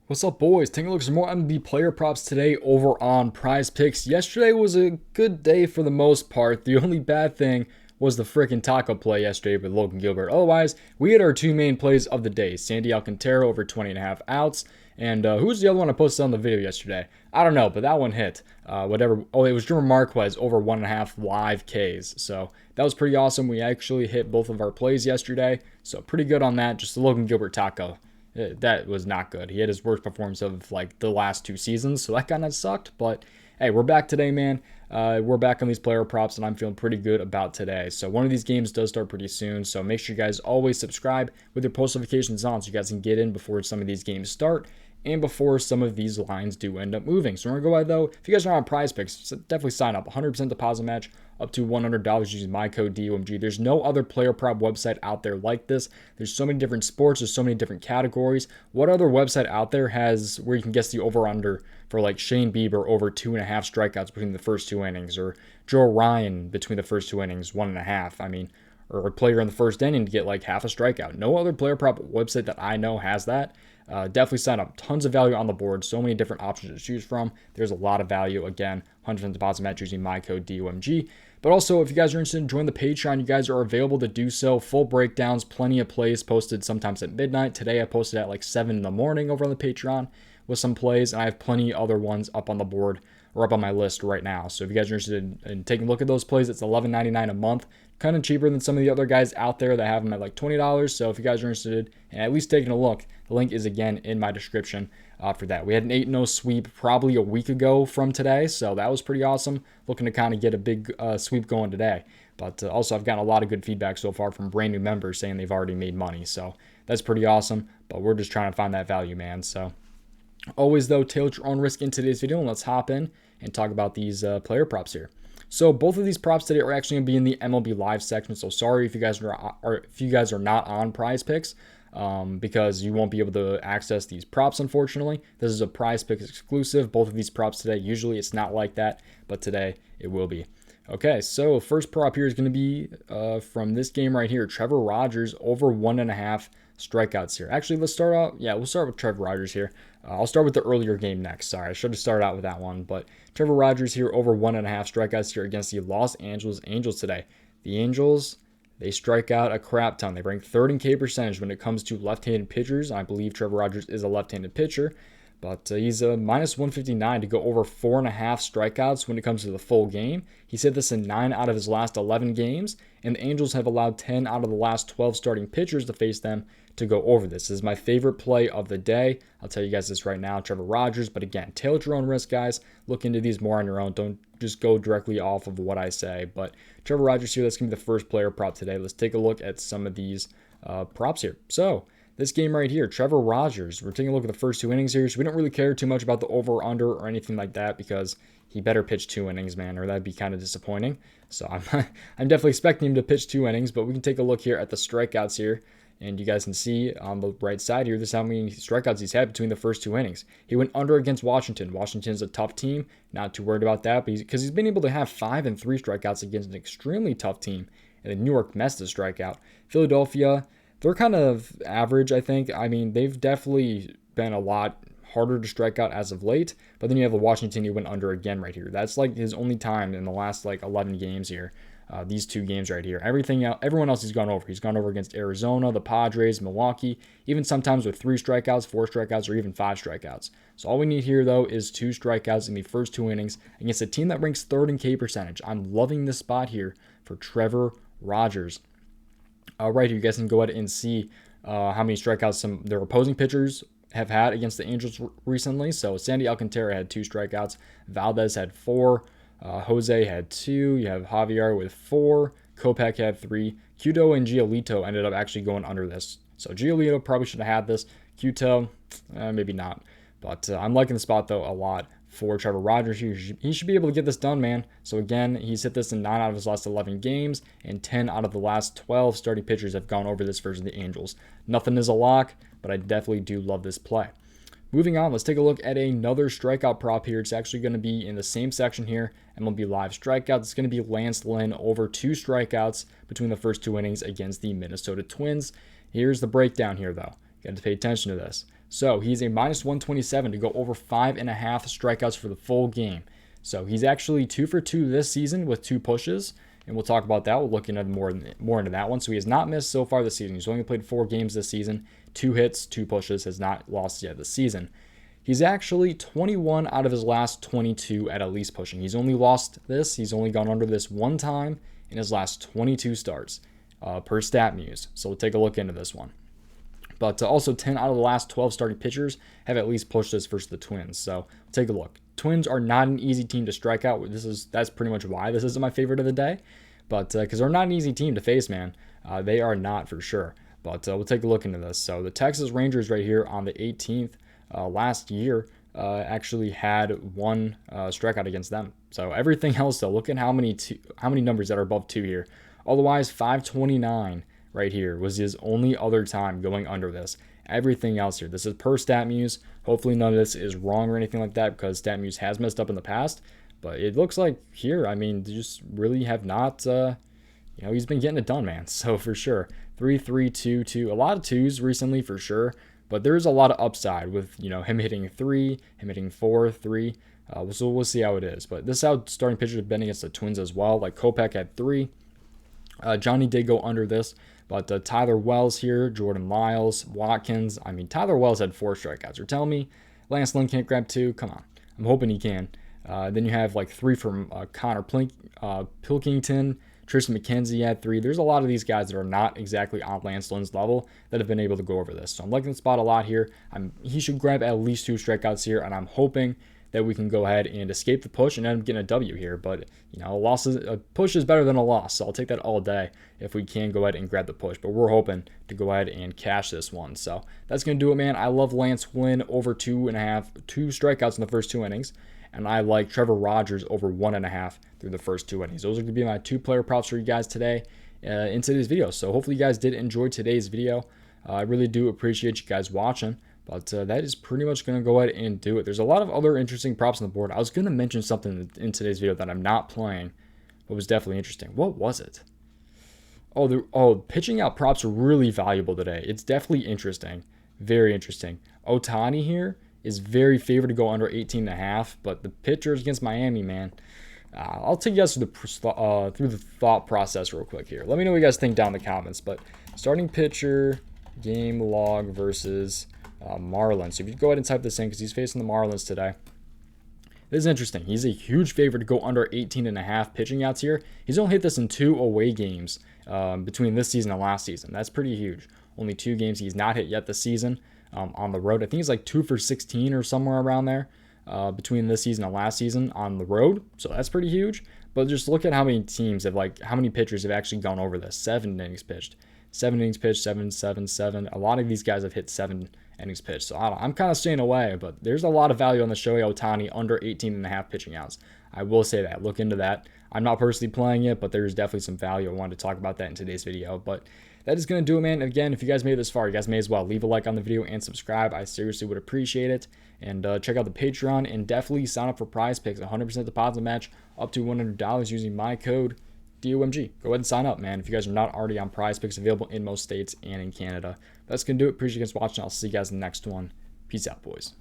What's up, boys? Taking a look at some more MLB player props today over on Prize Picks. Yesterday was a good day for the most part. The only bad thing was the freaking taco play yesterday with Logan Gilbert. Otherwise, we had our two main plays of the day. Sandy Alcantara over 20.5 outs. And who's the other one I posted on the video yesterday? I don't know, but that one hit. Whatever. Oh, it was Trevor Marquez over 1.5 live Ks. So that was pretty awesome. We actually hit both of our plays yesterday. So pretty good on that. Just the Logan Gilbert taco. That was not good. He had his worst performance of like the last two seasons, so that kind of sucked. But hey, we're back today, man. We're back on these player props, and I'm feeling pretty good about today. So one of these games does start pretty soon, so make sure you guys always subscribe with your post notifications on so you guys can get in before some of these games start and before some of these lines do end up moving. So we're going to go by, though, if you guys are on Prize Picks, definitely sign up. 100% deposit match up to $100 using my code DOMG. There's no other player prop website out there like this. There's so many different sports. There's so many different categories. What other website out there has where you can guess the over-under for like Shane Bieber over 2.5 strikeouts between the first two innings, or Joe Ryan between the first two innings, 1.5? I mean, or a player in the first inning to get like half a strikeout. No other player prop website that I know has that. Definitely sign up. Tons of value on the board. So many different options to choose from. There's a lot of value. Again, 100% deposit match using my code DOMG. But also, if you guys are interested in joining the Patreon, you guys are available to do so. Full breakdowns, plenty of plays posted sometimes at midnight. Today I posted at like 7 in the morning over on the Patreon with some plays, and I have plenty other ones up on the board or up on my list right now. So if you guys are interested in taking a look at those plays, it's $11.99 a month. Kind of cheaper than some of the other guys out there that have them at like $20. So if you guys are interested in at least taking a look, the link is again in my description for that. We had an 8-0 sweep probably a week ago from today, so that was pretty awesome. Looking to kind of get a big sweep going today. But also, I've gotten a lot of good feedback so far from brand new members saying they've already made money. So that's pretty awesome. But we're just trying to find that value, man. So always, though, tailor your own risk in today's video, and let's hop in and talk about these player props here. So both of these props today are actually going to be in the MLB Live section. So sorry if you guys are not on Prize Picks, because you won't be able to access these props, unfortunately. This is a Prize Picks exclusive. Both of these props today, usually it's not like that, but today it will be. Okay, so first prop here is going to be from this game right here. Trevor Rogers over 1.5 strikeouts here. Actually, let's start out. Yeah, we'll start with Trevor Rogers here. I'll start with the earlier game next. Sorry, I should have started out with that one. But Trevor Rogers here over 1.5 strikeouts here against the Los Angeles Angels today. The Angels, they strike out a crap ton. They rank third in K percentage when it comes to left-handed pitchers. I believe Trevor Rogers is a left-handed pitcher. But he's a minus 159 to go over 4.5 strikeouts when it comes to the full game. He's hit this in 9 out of his last 11 games, and the Angels have allowed 10 out of the last 12 starting pitchers to face them to go over this. This is my favorite play of the day. I'll tell you guys this right now, Trevor Rogers. But again, tailor your own risk, guys. Look into these more on your own. Don't just go directly off of what I say. But Trevor Rogers here, that's going to be the first player prop today. Let's take a look at some of these props here. So this game right here, Trevor Rogers, we're taking a look at the first two innings here. So we don't really care too much about the over or under or anything like that, because he better pitch 2 innings, man, or that'd be kind of disappointing. So I'm definitely expecting him to pitch 2 innings, but we can take a look here at the strikeouts here. And you guys can see on the right side here, this is how many strikeouts he's had between the first 2 innings. He went under against Washington. Washington's a tough team. Not too worried about that, because he's been able to have 5 and 3 strikeouts against an extremely tough team. And the New York Mets to strike out. Philadelphia, they're kind of average, I think. I mean, they've definitely been a lot harder to strike out as of late. But then you have the Washington, he went under again right here. That's like his only time in the last like 11 games here. These 2 games right here. Everyone else he's gone over. He's gone over against Arizona, the Padres, Milwaukee, even sometimes with 3 strikeouts, 4 strikeouts, or even 5 strikeouts. So all we need here, though, is 2 strikeouts in the first 2 innings against a team that ranks 3rd in K percentage. I'm loving this spot here for Trevor Rogers. Right here, you guys can go ahead and see how many strikeouts their opposing pitchers have had against the Angels recently. So Sandy Alcantara had 2 strikeouts. Valdez had 4. Jose had 2. You have Javier with 4. Kopech had 3. Cueto and Giolito ended up actually going under this. So Giolito probably should have had this. Cueto, maybe not. But I'm liking the spot, though, a lot for Trevor Rogers. He should be able to get this done, man. So again, he's hit this in 9 out of his last 11 games, and 10 out of the last 12 starting pitchers have gone over this versus the Angels. Nothing is a lock, but I definitely do love this play. Moving on, let's take a look at another strikeout prop here. It's actually going to be in the same section here. MLB Live strikeouts. It's going to be Lance Lynn over 2 strikeouts between the first 2 innings against the Minnesota Twins. Here's the breakdown here, though. You got to pay attention to this. So he's a minus 127 to go over 5.5 strikeouts for the full game. So he's actually 2 for 2 this season with 2 pushes. And we'll talk about that. We'll look into more into that one. So he has not missed so far this season. He's only played 4 games this season, 2 hits, 2 pushes, has not lost yet this season. He's actually 21 out of his last 22 at least pushing. He's only lost this. He's only gone under this one time in his last 22 starts per Statmuse. So we'll take a look into this one. But also 10 out of the last 12 starting pitchers have at least pushed this versus the Twins. So take a look. Twins are not an easy team to strike out. That's pretty much why this isn't my favorite of the day. But because they're not an easy team to face, man. They are not for sure. But we'll take a look into this. So the Texas Rangers right here on the 18th last year actually had 1 strikeout against them. So everything else, though, look at how many numbers that are above 2 here. Otherwise, 529 right here was his only other time going under this. Everything else here, this is per Statmuse. Hopefully none of this is wrong or anything like that, because Statmuse has messed up in the past. But it looks like here, I mean, they just really have not, he's been getting it done, man. So for sure, 3, 3, 2, 2, a lot of 2s recently for sure. But there's a lot of upside with, him hitting 3, him hitting 4, 3. So we'll see how it is. But this is how starting pitchers have been against the Twins as well. Like Kopech had 3. Johnny did go under this. But Tyler Wells here, Jordan Lyles, Watkins. I mean, Tyler Wells had 4 strikeouts. You're telling me Lance Lynn can't grab 2? Come on. I'm hoping he can. Then you have like 3 from Connor Pilkington. Tristan McKenzie had 3. There's a lot of these guys that are not exactly on Lance Lynn's level that have been able to go over this. So I'm liking the spot a lot here. He should grab at least 2 strikeouts here, and I'm hoping that we can go ahead and escape the push and end up getting a W here. But, a push is better than a loss, so I'll take that all day if we can go ahead and grab the push. But we're hoping to go ahead and cash this one. So that's going to do it, man. I love Lance Lynn over 2 strikeouts in the first 2 innings. And I like Trevor Rogers over 1.5 through the first 2 innings. Those are going to be my 2 player props for you guys today in today's video. So hopefully you guys did enjoy today's video. I really do appreciate you guys watching. But that is pretty much going to go ahead and do it. There's a lot of other interesting props on the board. I was going to mention something in today's video that I'm not playing, but was definitely interesting. What was it? Pitching out props are really valuable today. It's definitely interesting. Very interesting. Ohtani here is very favored to go under 18.5, but the pitchers against Miami, man. I'll take you guys through the thought process real quick here. Let me know what you guys think down in the comments. But starting pitcher, game log versus Marlins. So if you go ahead and type this in, because he's facing the Marlins today. This is interesting. He's a huge favorite to go under 18.5 pitching outs here. He's only hit this in 2 away games between this season and last season. That's pretty huge. Only 2 games he's not hit yet this season on the road. I think he's like 2 for 16 or somewhere around there between this season and last season on the road. So that's pretty huge. But just look at how many teams how many pitchers have actually gone over this. 7 innings pitched. 7 innings pitched, 7, 7, 7. A lot of these guys have hit 7 innings pitched. So I'm kind of staying away, but there's a lot of value on the Shohei Ohtani under 18.5 pitching outs. I will say that. Look into that. I'm not personally playing it, but there's definitely some value. I wanted to talk about that in today's video. But that is going to do it, man. Again, if you guys made it this far, you guys may as well leave a like on the video and subscribe. I seriously would appreciate it. And check out the Patreon and definitely sign up for Prize Picks. 100% deposit match up to $100 using my code DOMG. Go ahead and sign up, man, if you guys are not already on Prize Picks, available in most states and in Canada. That's going to do it. Appreciate you guys watching. I'll see you guys in the next one. Peace out, boys.